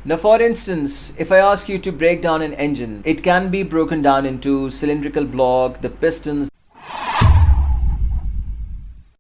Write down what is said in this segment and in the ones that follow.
Now, for instance, if I ask you to break down an engine, it can be broken down into cylindrical block, the pistons.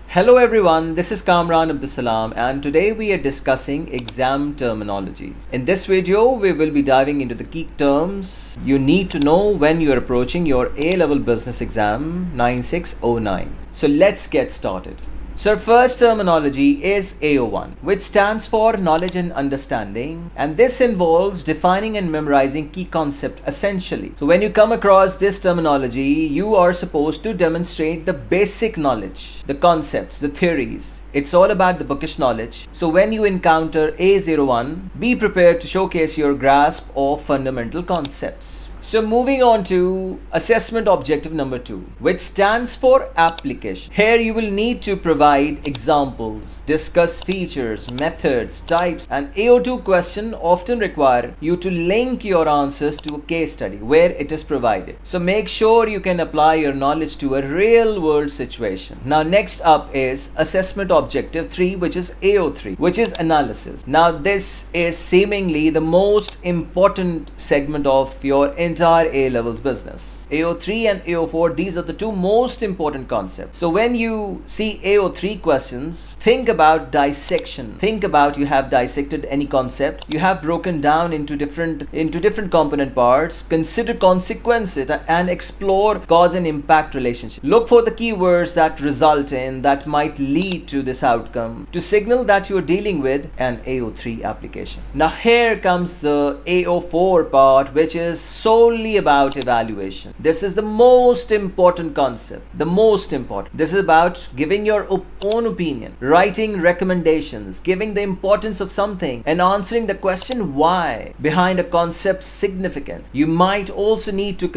Hello everyone, this is Kamran of the Salam, and today we are discussing exam terminologies. In this video, we will be diving into the key terms you need to know when you are approaching your A-level business exam 9609. So let's get started. So our first terminology is AO1, which stands for knowledge and understanding, and this involves defining and memorizing key concept essentially. So when you come across this terminology, you are supposed to demonstrate the basic knowledge, the concepts, the theories. It's all about the bookish knowledge. So when you encounter A01, be prepared to showcase your grasp of fundamental concepts. So moving on to assessment objective number 2, which stands for application. Here you will need to provide examples, discuss features, methods, types, and AO2 question often require you to link your answers to a case study where it is provided. So make sure you can apply your knowledge to a real world situation. Now next up is assessment objective 3, which is AO3, which is analysis. Now this is seemingly the most important segment of your entire A-levels business. AO3 and AO4, these are the two most important concepts. So when you see AO3 questions, think about dissection. Think about you have dissected any concept, you have broken down into different component parts, consider consequences and explore cause and impact relationship. Look for the keywords that might lead to this outcome to signal that you are dealing with an AO3 application. Now here comes the AO4 part, which is solely about evaluation. This is the most important concept, the most important. This is about giving your own opinion, writing recommendations, giving the importance of something, and answering the question why behind a concept's significance. You might also need to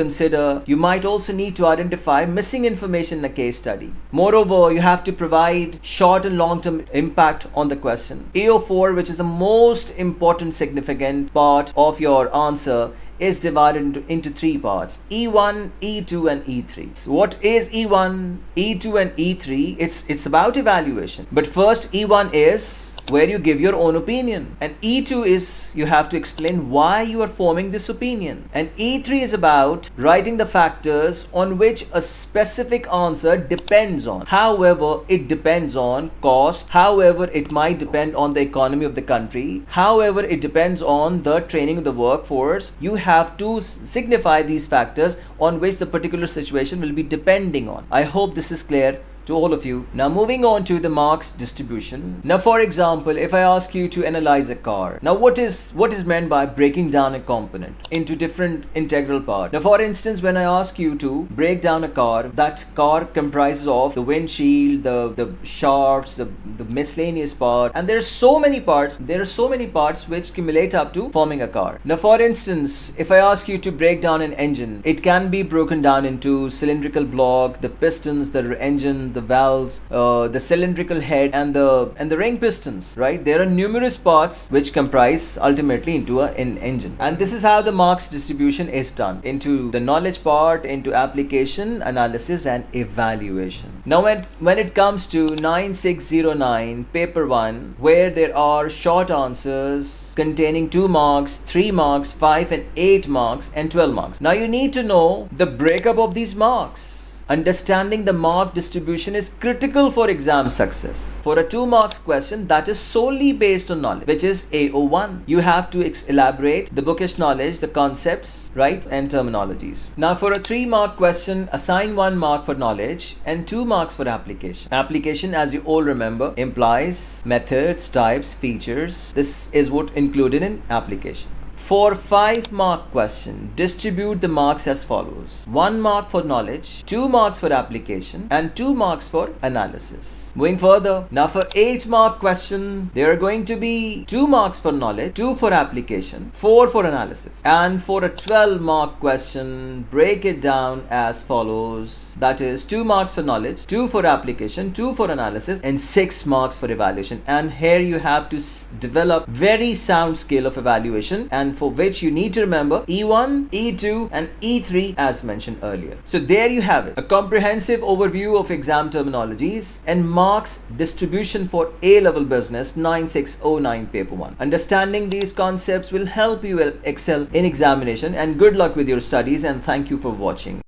identify missing information in a case study. Moreover, you have to provide short and long-term impact on the question. AO4, which is the most important significant part of your answer, is divided into 3 parts: E1, E2 and E3. So what is E1, E2 and E3? It's about evaluation. But first, E1 is where you give your own opinion, and E2 is you have to explain why you are forming this opinion, and E3 is about writing the factors on which a specific answer depends on. However, it depends on cost, however it might depend on the economy of the country, however it depends on the training of the workforce. You have to signify these factors on which the particular situation will be depending on. I hope this is clear to all of you. Now moving on to the marks distribution. Now for example, if I ask you to analyze a car, now what is meant by breaking down a component into different integral parts? Now for instance, when I ask you to break down a car, that car comprises of the windshield, the shafts, the miscellaneous part, and there are so many parts which accumulate up to forming a car. Now for instance, if I ask you to break down an engine, it can be broken down into cylindrical block, the pistons, the engine, the valves, the cylindrical head, and the ring pistons, right? There are numerous parts which comprise ultimately into an engine, and this is how the marks distribution is done: into the knowledge part, into application, analysis, and evaluation. Now when it comes to 9609 paper 1, where there are short answers containing 2 marks, 3 marks, 5 and 8 marks, and 12 marks. Now you need to know the breakup of these marks. Understanding the mark distribution is critical for exam success. For a 2 marks question that is solely based on knowledge, which is AO1, you have to elaborate the bookish knowledge, the concepts, right, and terminologies. Now for a 3 mark question, assign 1 mark for knowledge and 2 marks for application. Application, as you all remember, implies methods, types, features. This is what included in application. For 5 mark question, distribute the marks as follows: 1 mark for knowledge, 2 marks for application, and 2 marks for analysis. Moving further, now for 8 mark question, there are going to be 2 marks for knowledge, 2 for application, 4 for analysis. And for a 12 mark question, break it down as follows: that is 2 marks for knowledge, 2 for application, 2 for analysis, and 6 marks for evaluation. And here you have to develop very sound scale of evaluation, and and for which you need to remember E1, E2 and E3 as mentioned earlier. So there you have it, a comprehensive overview of exam terminologies and marks distribution for A-level business 9609 paper 1. Understanding these concepts will help you excel in examination, and good luck with your studies, and thank you for watching.